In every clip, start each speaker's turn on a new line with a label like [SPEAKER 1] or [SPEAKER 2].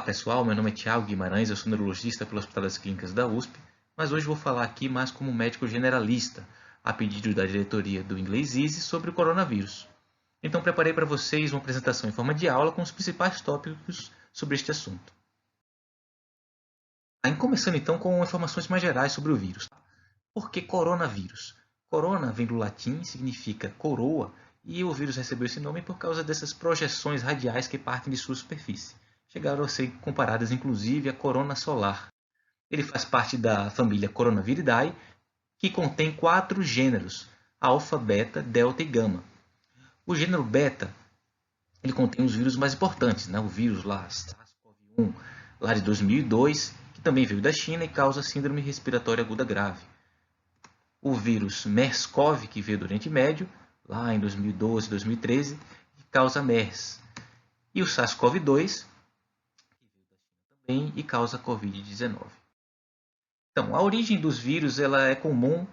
[SPEAKER 1] pessoal, meu nome é Thiago Guimarães, eu sou neurologista pelo Hospital das Clínicas da USP, mas hoje vou falar aqui mais como médico generalista, a pedido da diretoria do Inglês Easy sobre o coronavírus. Então preparei para vocês uma apresentação em forma de aula com os principais tópicos sobre este assunto. Começando então com informações mais gerais sobre o vírus. Por que coronavírus? Corona vem do latim, significa coroa, e o vírus recebeu esse nome por causa dessas projeções radiais que partem de sua superfície. Chegaram a ser comparadas inclusive à corona solar. Ele faz parte da família Coronaviridae, que contém 4 gêneros, alfa, beta, delta e gama. O gênero beta ele contém os vírus mais importantes, né? O vírus lá, SARS-CoV-1, lá de 2002, que também veio da China e causa síndrome respiratória aguda grave. O vírus MERS-CoV, que veio do Oriente Médio, lá em 2012, 2013, que causa MERS. E o SARS-CoV-2, e causa Covid-19. Então, a origem dos vírus ela é comum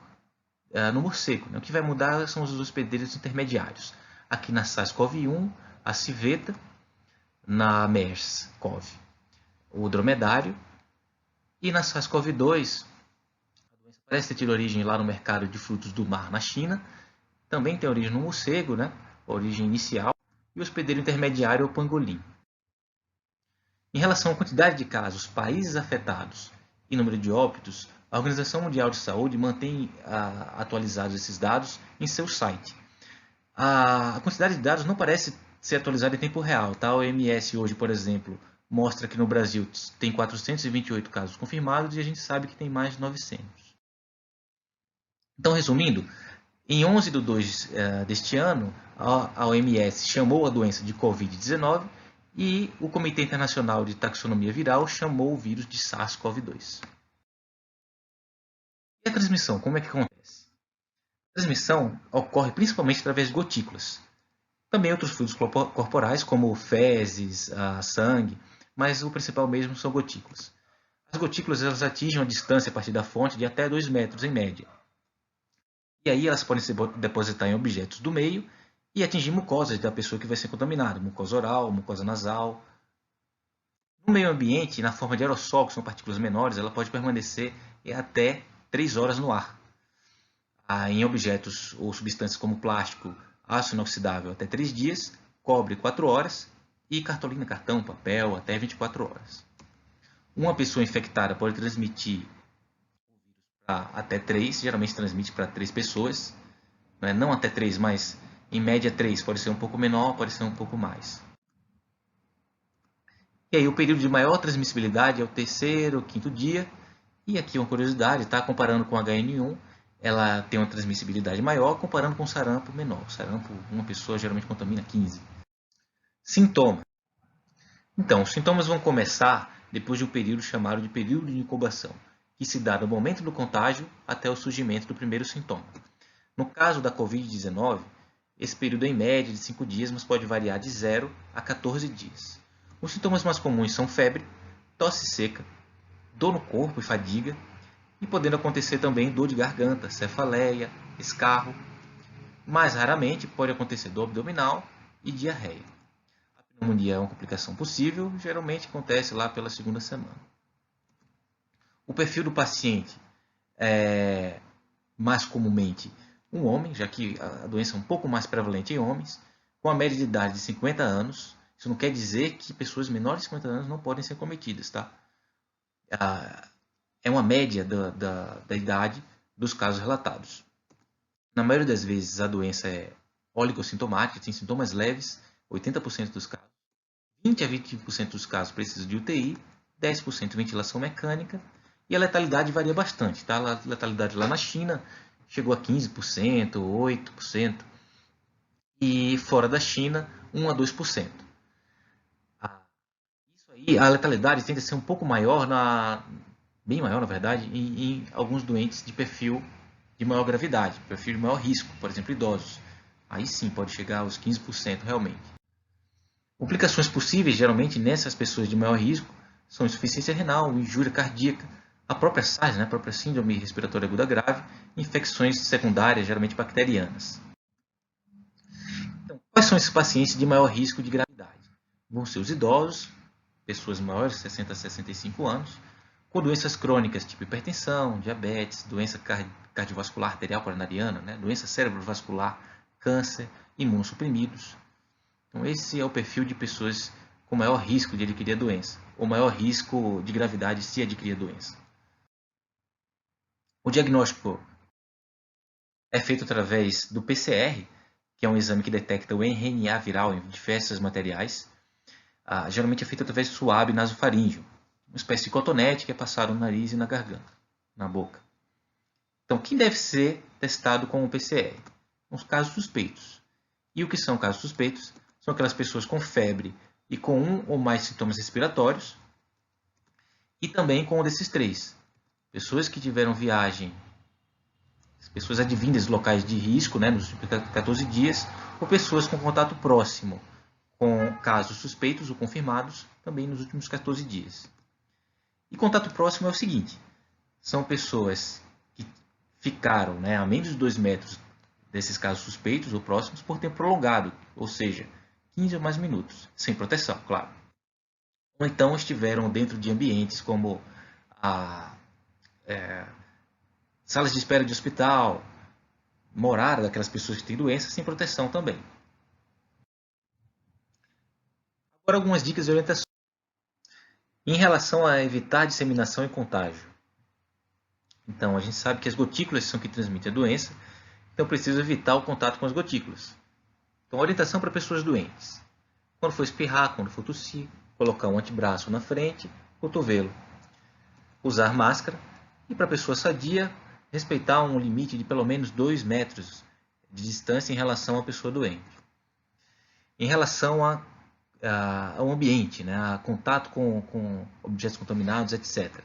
[SPEAKER 1] no morcego. Né? O que vai mudar são os hospedeiros intermediários. Aqui na SARS-CoV-1, a civeta, na MERS-CoV, o dromedário, e na SARS-CoV-2, a doença parece ter tido origem lá no mercado de frutos do mar na China, também tem origem no morcego, né? A origem inicial, e o hospedeiro intermediário é o pangolim. Em relação à quantidade de casos, países afetados e número de óbitos, a Organização Mundial de Saúde mantém atualizados esses dados em seu site. A quantidade de dados não parece ser atualizada em tempo real. Tá? A OMS hoje, por exemplo, mostra que no Brasil tem 428 casos confirmados e a gente sabe que tem mais de 900. Então, resumindo, em 11 de 2 deste ano, a OMS chamou a doença de Covid-19 e o Comitê Internacional de Taxonomia Viral chamou o vírus de SARS-CoV-2. E a transmissão, como é que acontece? A transmissão ocorre principalmente através de gotículas. Também outros fluidos corporais, como fezes, sangue, mas o principal mesmo são gotículas. As gotículas elas atingem uma distância a partir da fonte de até 2 metros em média. E aí elas podem se depositar em objetos do meio e atingir mucosas da pessoa que vai ser contaminada, mucosa oral, mucosa nasal. No meio ambiente, na forma de aerossol, que são partículas menores, ela pode permanecer até 3 horas no ar. Em objetos ou substâncias como plástico, aço inoxidável até 3 dias, cobre 4 horas e cartolina, cartão, papel até 24 horas. Uma pessoa infectada pode transmitir até 3, geralmente transmite para 3 pessoas, não até 3, mas em média 3, pode ser um pouco menor, pode ser um pouco mais. E aí o período de maior transmissibilidade é o 3º ou 5º dia, e aqui uma curiosidade, tá? Comparando com HN1, ela tem uma transmissibilidade maior, comparando com sarampo menor. Sarampo, uma pessoa geralmente contamina 15. Sintoma. Então, os sintomas vão começar depois de um período chamado de período de incubação, que se dá do momento do contágio até o surgimento do primeiro sintoma. No caso da Covid-19, esse período é em média de 5 dias, mas pode variar de 0 a 14 dias. Os sintomas mais comuns são febre, tosse seca, dor no corpo e fadiga, e podendo acontecer também dor de garganta, cefaleia, escarro. Mais raramente pode acontecer dor abdominal e diarreia. A pneumonia é uma complicação possível, geralmente acontece lá pela 2ª semana. O perfil do paciente é mais comumente um homem, já que a doença é um pouco mais prevalente em homens, com a média de idade de 50 anos. Isso não quer dizer que pessoas menores de 50 anos não podem ser cometidas, tá? É uma média da idade dos casos relatados. Na maioria das vezes, a doença é oligossintomática, tem sintomas leves, 80% dos casos. 20 a 25% dos casos precisam de UTI, 10% ventilação mecânica, e a letalidade varia bastante. Tá? A letalidade lá na China chegou a 15%, 8%, e fora da China, 1 a 2%. Isso aí, a letalidade tende a ser um pouco maior, bem maior na verdade, em alguns doentes de perfil de maior gravidade, perfil de maior risco, por exemplo, idosos. Aí sim pode chegar aos 15% realmente. Complicações possíveis, geralmente, nessas pessoas de maior risco, são insuficiência renal, injúria cardíaca, a própria SARS, a própria síndrome respiratória aguda grave, infecções secundárias, geralmente bacterianas. Então, quais são esses pacientes de maior risco de gravidade? Vão ser os idosos, pessoas maiores de 60 a 65 anos, com doenças crônicas tipo hipertensão, diabetes, doença cardiovascular arterial coronariana, né? Doença cerebrovascular, câncer, imunossuprimidos. Então esse é o perfil de pessoas com maior risco de adquirir a doença, ou maior risco de gravidade se adquirir a doença. O diagnóstico é feito através do PCR, que é um exame que detecta o RNA viral em diversos materiais. Geralmente é feito através do suave nasofaríngeo, uma espécie de cotonete que é passado no nariz e na garganta, na boca. Então, quem deve ser testado com o PCR? Os casos suspeitos. E o que são casos suspeitos? São aquelas pessoas com febre e com um ou mais sintomas respiratórios, e também com um desses três. Pessoas que tiveram viagem, pessoas advindas de locais de risco, né, nos últimos 14 dias, ou pessoas com contato próximo com casos suspeitos ou confirmados também nos últimos 14 dias. E contato próximo é o seguinte: são pessoas que ficaram, né, a menos de 2 metros desses casos suspeitos ou próximos por tempo prolongado, ou seja, 15 ou mais minutos, sem proteção, claro. Ou então estiveram dentro de ambientes como salas de espera de hospital, morar daquelas pessoas que têm doença sem proteção também. Agora algumas dicas de orientação. Em relação a evitar disseminação e contágio. Então, a gente sabe que as gotículas são que transmitem a doença, então precisa evitar o contato com as gotículas. Então, orientação para pessoas doentes. Quando for espirrar, quando for tossir, colocar um antebraço na frente, cotovelo. Usar máscara e para pessoa sadia, respeitar um limite de pelo menos 2 metros de distância em relação à pessoa doente. Em relação ao ambiente, né, a contato com objetos contaminados, etc.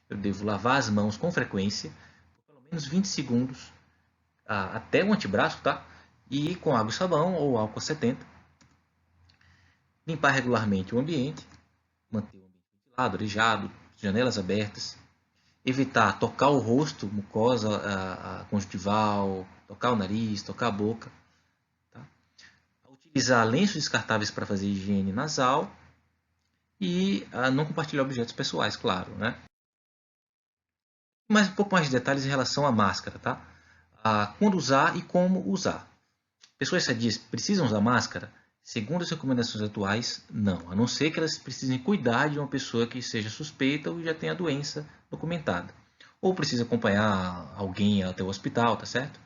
[SPEAKER 1] Eu devo lavar as mãos com frequência, por pelo menos 20 segundos, até o antebraço, tá? E com água e sabão ou álcool 70. Limpar regularmente o ambiente, manter o ambiente ventilado, arejado, janelas abertas. Evitar tocar o rosto, mucosa conjuntival, tocar o nariz, tocar a boca. Tá? Utilizar lenços descartáveis para fazer higiene nasal e não compartilhar objetos pessoais, claro, né? Um pouco mais de detalhes em relação à máscara, tá? Quando usar e como usar. Pessoas sadias precisam usar máscara? Segundo as recomendações atuais, não. A não ser que elas precisem cuidar de uma pessoa que seja suspeita ou já tenha a doença documentada. Ou precisa acompanhar alguém até o hospital, tá certo?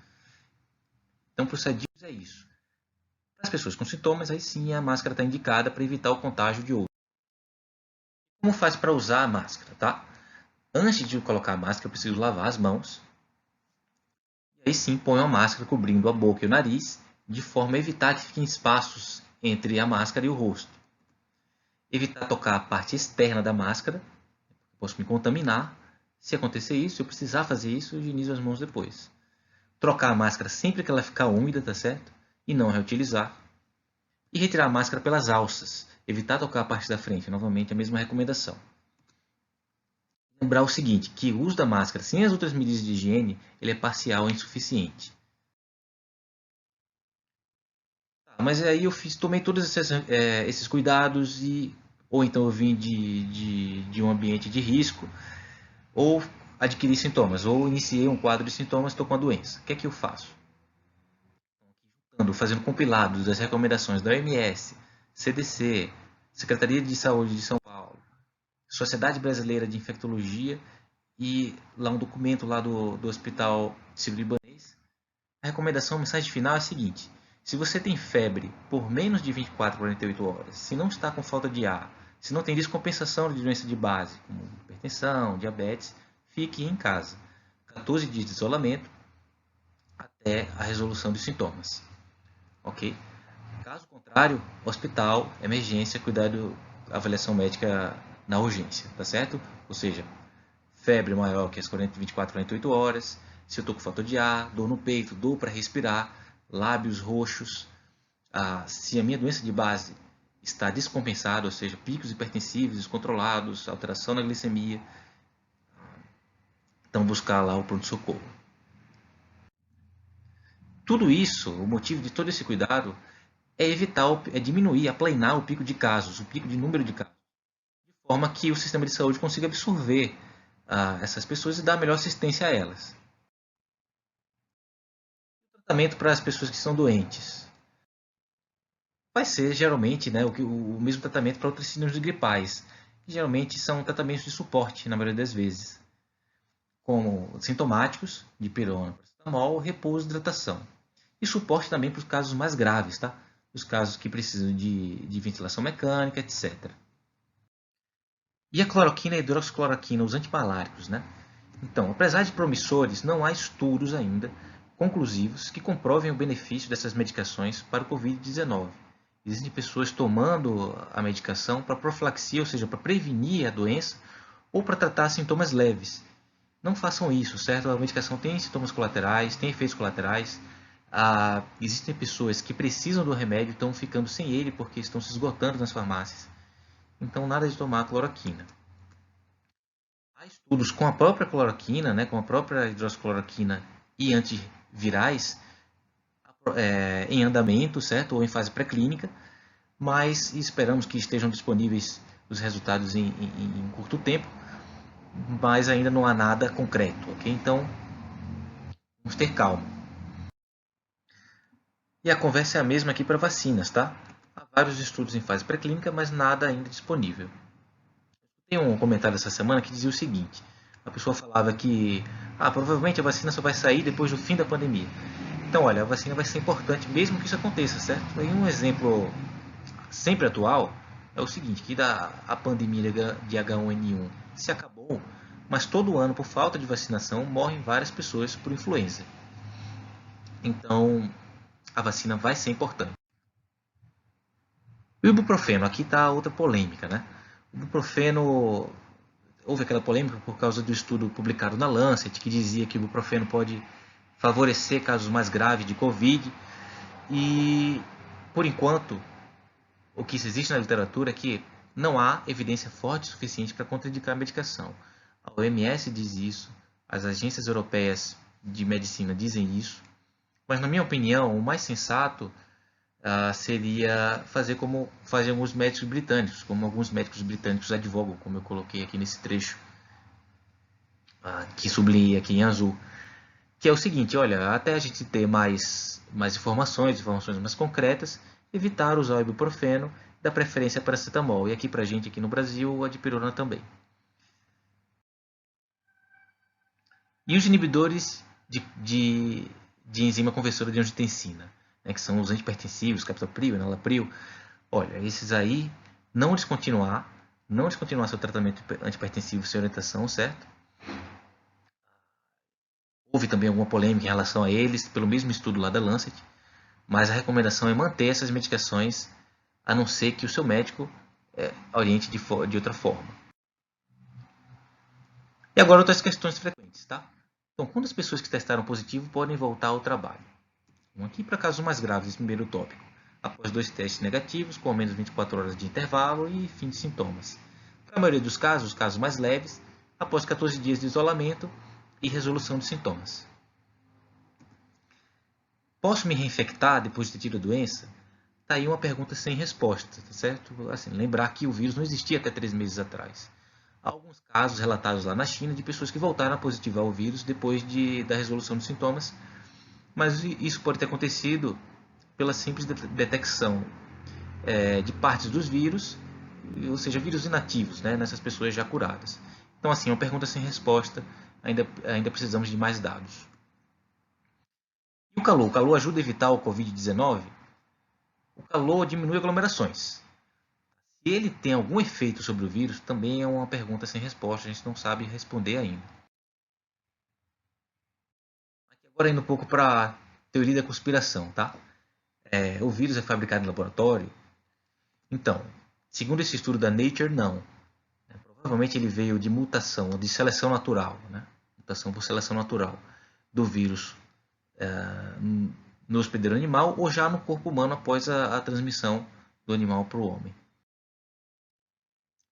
[SPEAKER 1] Então, para os sadios é isso. Para as pessoas com sintomas, aí sim a máscara está indicada para evitar o contágio de outros. Como faz para usar a máscara, tá? Antes de colocar a máscara, eu preciso lavar as mãos. E aí sim, ponho a máscara cobrindo a boca e o nariz, de forma a evitar que fiquem espaços entre a máscara e o rosto. Evitar tocar a parte externa da máscara, posso me contaminar. Se acontecer isso, se eu precisar fazer isso, eu higienizo as mãos depois. Trocar a máscara sempre que ela ficar úmida, tá certo? E não reutilizar. E retirar a máscara pelas alças. Evitar tocar a parte da frente, novamente a mesma recomendação. Lembrar o seguinte, que o uso da máscara sem as outras medidas de higiene, ele é parcial e insuficiente. Mas aí eu tomei todos esses cuidados ou então eu vim de um ambiente de risco, ou adquiri sintomas, ou iniciei um quadro de sintomas, estou com a doença. O que é que eu faço? Fazendo compilados das recomendações da OMS, CDC, Secretaria de Saúde de São Paulo, Sociedade Brasileira de Infectologia e lá um documento lá do Hospital Sírio-Libanês. A recomendação, a mensagem final é a seguinte: se você tem febre por menos de 24 a 48 horas, se não está com falta de ar, se não tem descompensação de doença de base, como hipertensão, diabetes, fique em casa. 14 dias de isolamento até a resolução dos sintomas. Ok? Caso contrário, hospital, emergência, cuidado, avaliação médica na urgência, tá certo? Ou seja, febre maior que as 24 a 48 horas, se eu estou com falta de ar, dor no peito, dor para respirar, lábios roxos, se a minha doença de base está descompensada, ou seja, picos hipertensivos descontrolados, alteração na glicemia, então buscar lá o pronto-socorro. Tudo isso, o motivo de todo esse cuidado é evitar, é diminuir, aplanar o pico de casos, o pico de número de casos. forma que o sistema de saúde consiga absorver essas pessoas e dar melhor assistência a elas. O tratamento para as pessoas que são doentes vai ser geralmente, né, o mesmo tratamento para outras síndromes gripais, que geralmente são tratamentos de suporte, na maioria das vezes, como sintomáticos, de pirona, paracetamol, repouso e hidratação. E suporte também para os casos mais graves, tá? Os casos que precisam de ventilação mecânica, etc. E a cloroquina e a hidroxicloroquina, os antimaláricos, né? Então, apesar de promissores, não há estudos ainda conclusivos que comprovem o benefício dessas medicações para o Covid-19. Existem pessoas tomando a medicação para profilaxia, ou seja, para prevenir a doença ou para tratar sintomas leves. Não façam isso, certo? A medicação tem sintomas colaterais, tem efeitos colaterais. Existem pessoas que precisam do remédio e estão ficando sem ele porque estão se esgotando nas farmácias. Então, nada de tomar cloroquina. Há estudos com a própria cloroquina, né, com a própria hidroxicloroquina e antivirais em andamento, certo? Ou em fase pré-clínica, mas esperamos que estejam disponíveis os resultados em curto tempo, mas ainda não há nada concreto, ok? Então, vamos ter calma. E a conversa é a mesma aqui para vacinas, tá? Há vários estudos em fase pré-clínica, mas nada ainda disponível. Tem um comentário essa semana que dizia o seguinte: a pessoa falava que provavelmente a vacina só vai sair depois do fim da pandemia. Então, olha, a vacina vai ser importante mesmo que isso aconteça, certo? E um exemplo sempre atual é o seguinte, que a pandemia de H1N1 se acabou, mas todo ano, por falta de vacinação, morrem várias pessoas por influenza. Então, a vacina vai ser importante. O ibuprofeno, aqui está outra polêmica, né? O ibuprofeno, houve aquela polêmica por causa do estudo publicado na Lancet, que dizia que o ibuprofeno pode favorecer casos mais graves de Covid. E, por enquanto, o que existe na literatura é que não há evidência forte o suficiente para contraindicar a medicação. A OMS diz isso, as agências europeias de medicina dizem isso, mas, na minha opinião, o mais sensato seria fazer como fazem alguns médicos britânicos, como alguns médicos britânicos advogam, como eu coloquei aqui nesse trecho, que sublinhei aqui em azul, que é o seguinte: olha, até a gente ter mais informações mais concretas, evitar usar o ibuprofeno, da preferência paracetamol, e aqui pra gente aqui no Brasil a dipirona também. E os inibidores de enzima conversora de angiotensina, né, que são os antipertensivos, captopril, enalapril. Olha, esses aí, não descontinuar seu tratamento antipertensivo sem orientação, certo? Houve também alguma polêmica em relação a eles, pelo mesmo estudo lá da Lancet, mas a recomendação é manter essas medicações, a não ser que o seu médico oriente de outra forma. E agora outras questões frequentes, tá? Então, quando as pessoas que testaram positivo podem voltar ao trabalho? Aqui para casos mais graves, esse primeiro tópico, após 2 testes negativos, com ao menos 24 horas de intervalo e fim de sintomas. Para a maioria dos casos, os casos mais leves, após 14 dias de isolamento e resolução de sintomas. Posso me reinfectar depois de ter tido a doença? Está aí uma pergunta sem resposta, tá certo? Assim, lembrar que o vírus não existia até 3 meses atrás. Há alguns casos relatados lá na China de pessoas que voltaram a positivar o vírus depois da resolução dos sintomas, mas isso pode ter acontecido pela simples detecção de partes dos vírus, ou seja, vírus inativos, né, nessas pessoas já curadas. Então, assim, uma pergunta sem resposta, ainda precisamos de mais dados. E o calor? O calor ajuda a evitar o Covid-19? O calor diminui aglomerações. Se ele tem algum efeito sobre o vírus, também é uma pergunta sem resposta, a gente não sabe responder ainda. Aqui agora indo um pouco para a teoria da conspiração, tá? O vírus é fabricado em laboratório? Então, segundo esse estudo da Nature, não. Provavelmente ele veio de mutação, de seleção natural, né? Mutação por seleção natural do vírus no hospedeiro animal ou já no corpo humano após a transmissão do animal para o homem.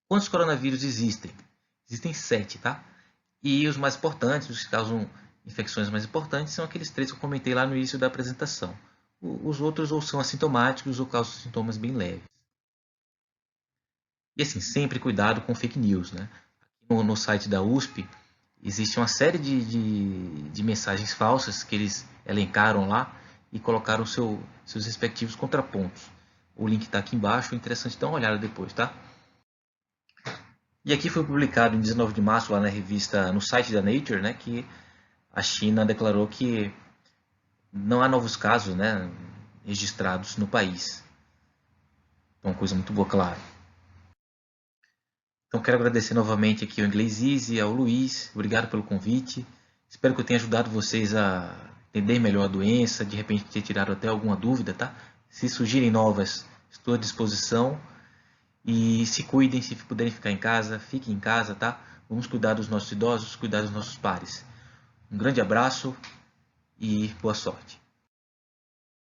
[SPEAKER 1] Quantos coronavírus existem? Existem 7, tá? E os mais importantes, os que causam infecções mais importantes, são aqueles 3 que eu comentei lá no início da apresentação. Os outros ou são assintomáticos ou causam sintomas bem leves. E assim, sempre cuidado com fake news, né? No site da USP existe uma série de mensagens falsas que eles elencaram lá e colocaram seus respectivos contrapontos. O link está aqui embaixo, é interessante dar uma olhada depois, tá? E aqui foi publicado em 19 de março lá na revista, no site da Nature, né, que a China declarou que não há novos casos, né, registrados no país. Então, uma coisa muito boa, claro. Então, quero agradecer novamente aqui ao Inglês Easy, ao Luiz, obrigado pelo convite. Espero que eu tenha ajudado vocês a entender melhor a doença, de repente ter tirado até alguma dúvida, tá? Se surgirem novas, estou à disposição. E se cuidem, se puderem ficar em casa, fiquem em casa, tá? Vamos cuidar dos nossos idosos, cuidar dos nossos pares. Um grande abraço e boa sorte.